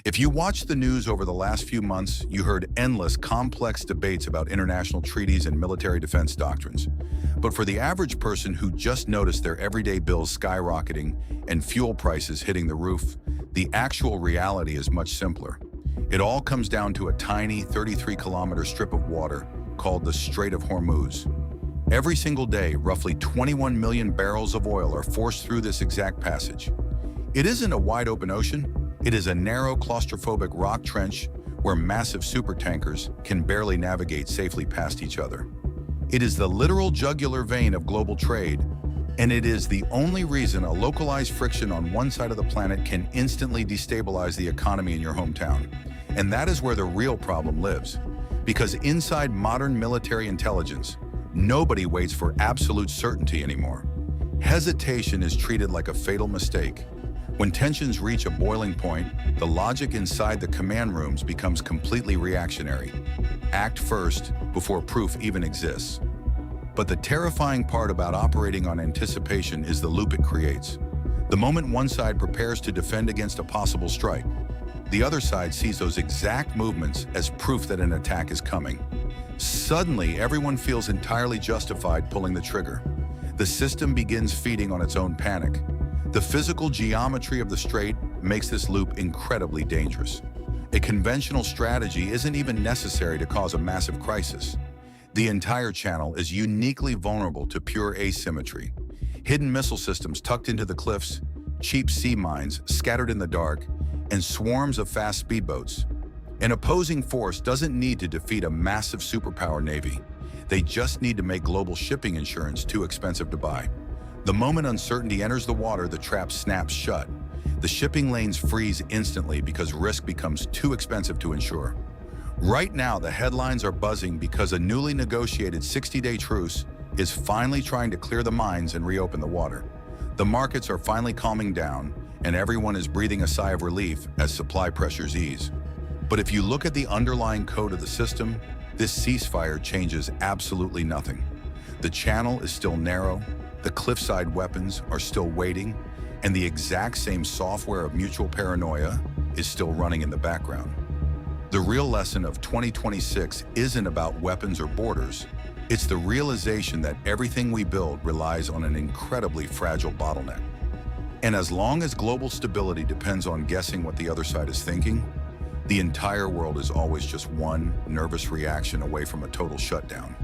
If you watched the news over the last few months, you heard endless, complex debates about international treaties and military defense doctrines. But for the average person who just noticed their everyday bills skyrocketing and fuel prices hitting the roof, the actual reality is much simpler. It all comes down to a tiny 33-kilometer strip of water called the Strait of Hormuz. Every single day, roughly 21 million barrels of oil are forced through this exact passage. It isn't a wide-open ocean. It is a narrow, claustrophobic rock trench where massive supertankers can barely navigate safely past each other. It is the literal jugular vein of global trade, and it is the only reason a localized friction on one side of the planet can instantly destabilize the economy in your hometown. And that is where the real problem lives. Because inside modern military intelligence, nobody waits for absolute certainty anymore. Hesitation is treated like a fatal mistake. When tensions reach a boiling point, the logic inside the command rooms becomes completely reactionary. Act first before proof even exists. But the terrifying part about operating on anticipation is the loop it creates. The moment one side prepares to defend against a possible strike, the other side sees those exact movements as proof that an attack is coming. Suddenly, everyone feels entirely justified pulling the trigger. The system begins feeding on its own panic. The physical geometry of the strait makes this loop incredibly dangerous. A conventional strategy isn't even necessary to cause a massive crisis. The entire channel is uniquely vulnerable to pure asymmetry. Hidden missile systems tucked into the cliffs, cheap sea mines scattered in the dark, and swarms of fast speedboats. An opposing force doesn't need to defeat a massive superpower navy. They just need to make global shipping insurance too expensive to buy. The moment uncertainty enters the water, the trap snaps shut. The shipping lanes freeze instantly because risk becomes too expensive to insure. Right now, the headlines are buzzing because a newly negotiated 60-day truce is finally trying to clear the mines and reopen the water. The markets are finally calming down, and everyone is breathing a sigh of relief as supply pressures ease. But if you look at the underlying code of the system, this ceasefire changes absolutely nothing. The channel is still narrow, the cliffside weapons are still waiting, and the exact same software of mutual paranoia is still running in the background. The real lesson of 2026 isn't about weapons or borders. It's the realization that everything we build relies on an incredibly fragile bottleneck. And as long as global stability depends on guessing what the other side is thinking, the entire world is always just one nervous reaction away from a total shutdown.